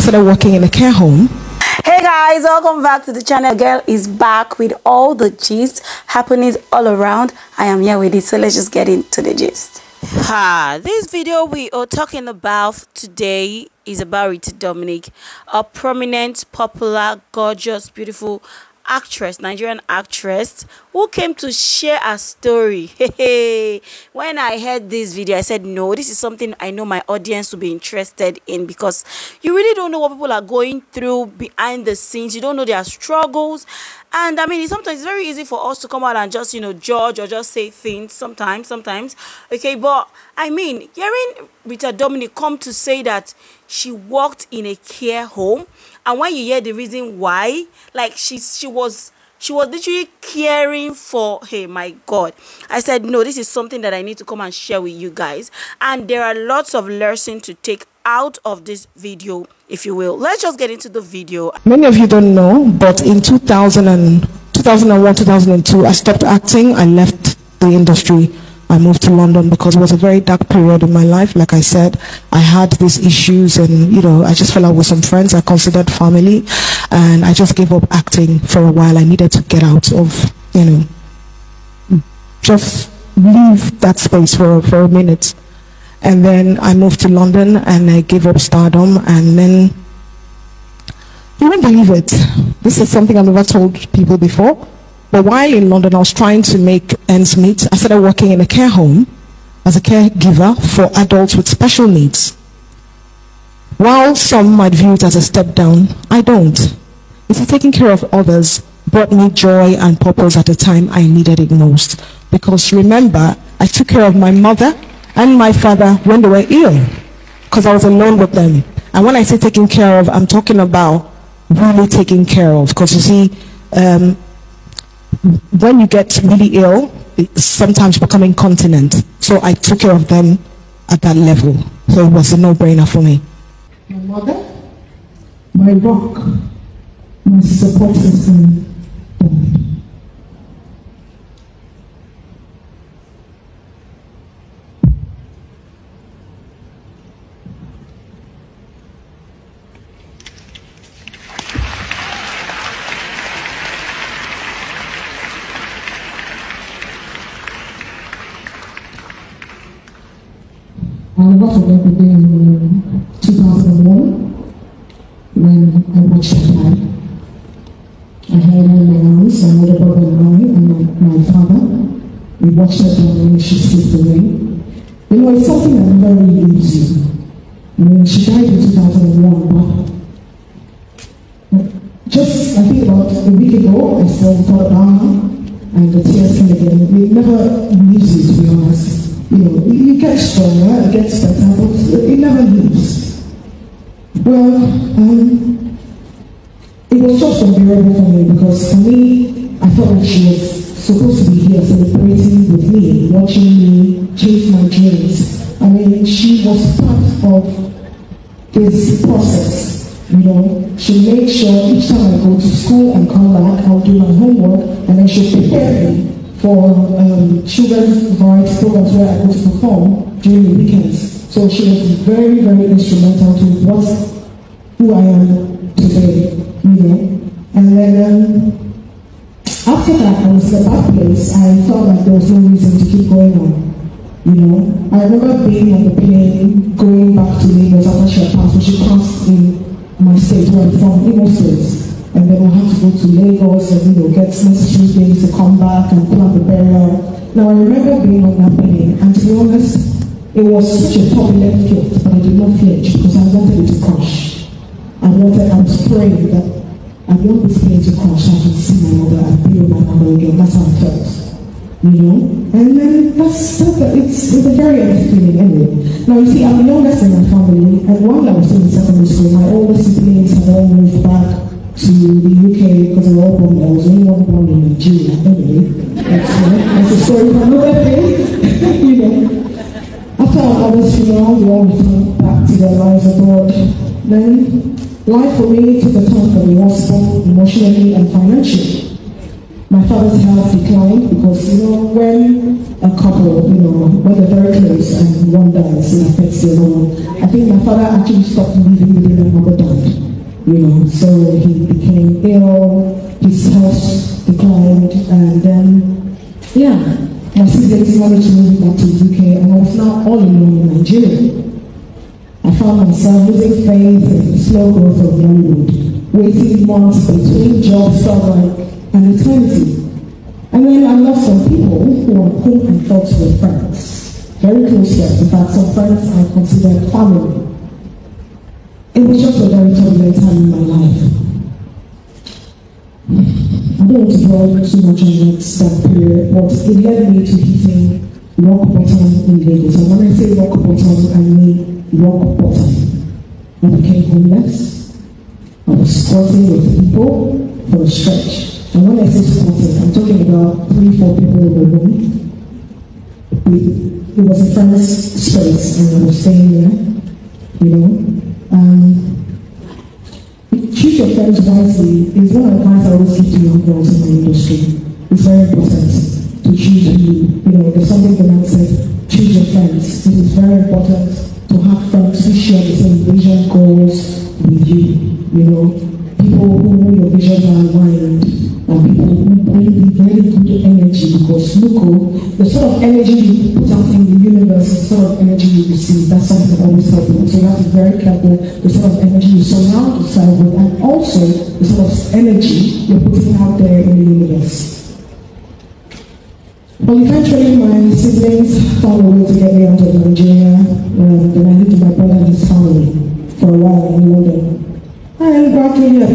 started working in a care home. Hey guys, welcome back to the channel. Girl is back with all the gist happenings all around. I am here with it, so let's just get into the gist. This video we are talking about today is about Rita Dominic, a prominent, popular, gorgeous, beautiful actress, Nigerian actress, who came to share a story. When I heard this video, I said, no, this is something I know my audience will be interested in, because you really don't know what people are going through behind the scenes. You don't know their struggles. And I mean, sometimes it's very easy for us to come out and just, judge or just say things sometimes. Okay, but I mean, hearing Rita Dominic come to say that she worked in a care home, and when you hear the reason why, like she was literally caring for, hey, my God. I said, no, this is something that I need to come and share with you guys. And there are lots of lessons to take out of this video, if you will. Let's just get into the video. Many of you don't know, but in 2001, 2002, I stopped acting. I left the industry. I moved to London because it was a very dark period in my life. Like I said, I had these issues, and I just fell out with some friends I considered family, and I just gave up acting for a while. I needed to get out of, just leave that space for a minute. And then I moved to London and I gave up stardom, and then you won't believe it. This is something I've never told people before. But while in London, I was trying to make ends meet. I started working in a care home as a caregiver for adults with special needs. While some might view it as a step down, I don't. It's taking care of others brought me joy and purpose at the time I needed it most. Because remember, I took care of my mother and my father when they were ill, because I was alone with them. And when I say taking care of, I'm talking about really taking care of. Because you see, when you get really ill, it's sometimes become incontinent. So I took care of them at that level. So it was a no-brainer for me. My mother, my rock, my support system. I'll never forget the day in 2001 when I watched her die. I had her in my arms, my older brother and my father. We watched her die when she slipped away. It's something that never really leaves you. She died in 2001, but just, I think about a week ago, I still thought about her, and the tears came again. It never leaves you, to be honest. You get stronger, it gets better, but it never leaves. Well, it was just unbearable for me, because for me, I felt like she was supposed to be here celebrating with me, watching me chase my dreams. I mean, she was part of this process. She made sure each time I go to school and come back, I'll do my homework, and then she'll prepare me for children's variety programs where I go to perform during the weekends. So she was very, very instrumental to who I am today, And then after that, I was at that place. I felt like there was no reason to keep going on. I remember being on the plane going back to Lagos after she had passed. So she passed in my state where I'm from, Imo State. And then we'll have to go to Lagos and get necessary things to come back and plan the burial. Now I remember being on that plane, and to be honest, it was such a turbulent flight, but I did not flinch because I wanted it to crash. I was praying that I want this plane to crash so I can see my mother and be with my mother again. That's how I felt. And then it's a very empty feeling anyway. Now you see, I'm the youngest in my family, and while I was in secondary school, my older siblings had all moved back to the UK because they were all born there. I was only one born in Nigeria anyway. That's a story for another day. After our mother's funeral, we all returned back to their lives abroad. Then life for me took a turn for the worse, both emotionally and financially. My father's health declined because, when a couple, when they're very close and one dies, it affects the other one. I think my father actually stopped living with him and my mother died. So he became ill, his health declined, and then, my siblings managed to move back to the UK, and I was now all alone in Nigeria. I found myself losing faith in the slow growth of Hollywood, waiting months between jobs felt like an eternity. And then I lost some people whom I thought were friends, very close friends. In fact, some friends I considered family. It was just a very turbulent time in my life. I don't want to dwell too much on that period, but it led me to hitting rock bottom in Lagos. And when I say rock bottom, I mean rock bottom. I became homeless. I was squatting with people for a stretch. And when I say squatting, I'm talking about 3-4 people in the room. It was a friend's space, and I was staying there, Choose your friends wisely is one advice I always give to young girls in my industry. It's very important to choose who, there's something the man said, choose your friends. It is very important to have friends who share the same vision goals with you, people who your visions are aligned, and people who bring very good energy, because the sort of energy you put out in the universe is the sort of energy you receive. That's something I always tell people. So you have to be very careful the sort of energy you surround yourself with, and also the sort of energy you're putting out there in the universe. Well, eventually my siblings found a way to get me out of Nigeria, and then I lived with my brother and his family for a while in London. And gradually I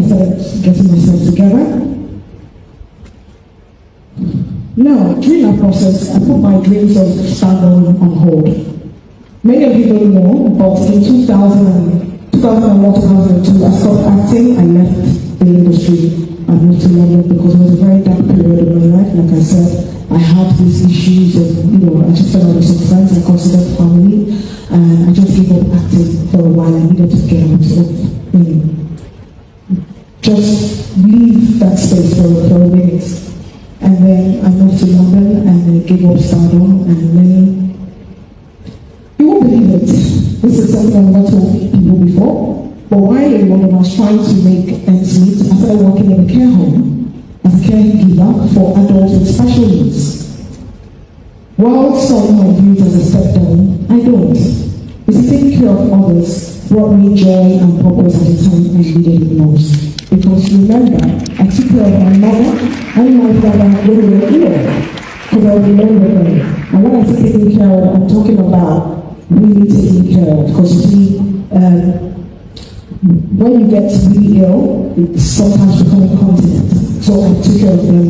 started getting myself together. Now, during that process, I put my dreams of stardom on hold. Many of you don't know, but in 2001, 2002, I stopped acting. I left the industry. I moved to London because it was a very dark period of my life. Like I said, I had these issues of, I just felt like some friends I considered family, and I just gave up acting for a while. I needed to get out of, just leave that space for a minute. And then I moved to London and I gave up stardom, and then you won't believe it. This is something I've not told people before. But while in London I was trying to make ends meet, I started working in a care home as a caregiver for adults with special needs. While some might view it as a step down, I don't. It's taking care of others brought me joy and purpose at the time I needed it most. Because remember, I took care of my mother and my father when they were ill, because I remember them. And when I say taking care of, I'm talking about really taking care of, because you see, when you get really ill, it's sometimes becoming incontinent. So I took care of them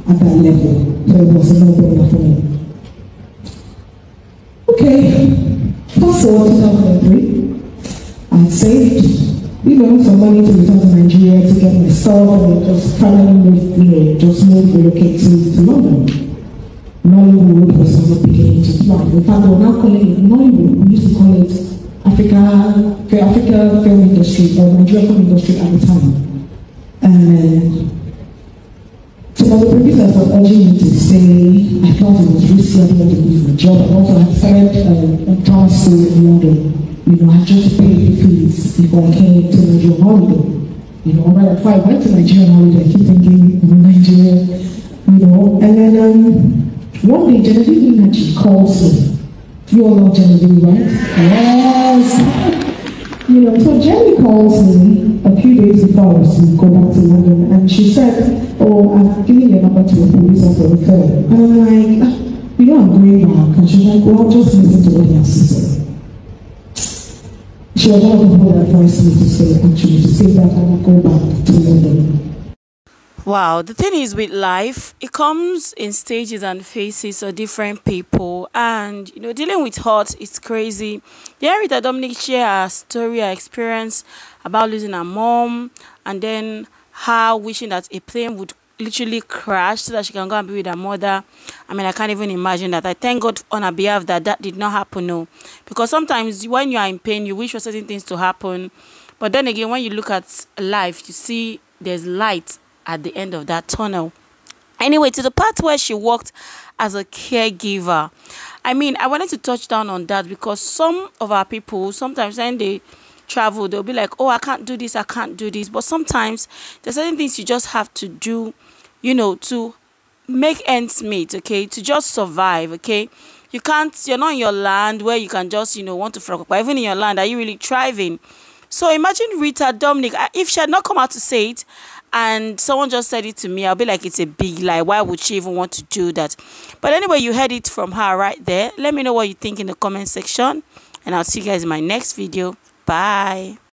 at that level. So it was a no-brainer for me. Okay, fast forward to 2003, I saved some money to return to Nigeria to get my stuff, and just finally moved, relocate to London. Nollywood was not beginning to thrive. In fact, they were now calling it Nollywood. We used to call it Africa film industry, or Nigeria film industry at the time. And so my producers were urging me to stay. I felt it was risky. I didn't want to lose my job. And also I started a drama school in London. I just paid the fees before I came to Nigerian holiday. Right before I went to Nigerian holiday, I keep thinking I'm in Nigeria, And then one day, Genevieve actually calls me. You all know Genevieve, right? Yes. So Jenny calls me a few days before I was to go back to London, and she said, "Oh, I've given your number to a police officer for referral." And I'm like, I'm going back. And she's like, "Well, just listen to what he has to say." She was one of the people that advised me to say that I will go back to London. Wow, the thing is with life, it comes in stages and phases of different people, and dealing with hurt is crazy. Yeah, Rita Dominic share her story, her experience about losing her mom, and then her wishing that a plane would literally crash so that she can go and be with her mother. I mean, I can't even imagine that. I thank God on her behalf that did not happen, no. Because sometimes when you are in pain, you wish for certain things to happen, but then again, when you look at life, you see there's light at the end of that tunnel. Anyway, to the part where she worked as a caregiver, I mean, I wanted to touch down on that because some of our people, sometimes when they travel, they'll be like, oh, I can't do this, I can't do this. But sometimes there's certain things you just have to do, you know, to make ends meet, okay, to just survive, okay. You're not in your land where you can just, you know, want to flock, but even in your land, are you really thriving? So imagine Rita Dominic, if she had not come out to say it and someone just said it to me, I'll be like, it's a big lie. Why would she even want to do that? But anyway, you heard it from her right there. Let me know what you think in the comment section, and I'll see you guys in my next video. Bye.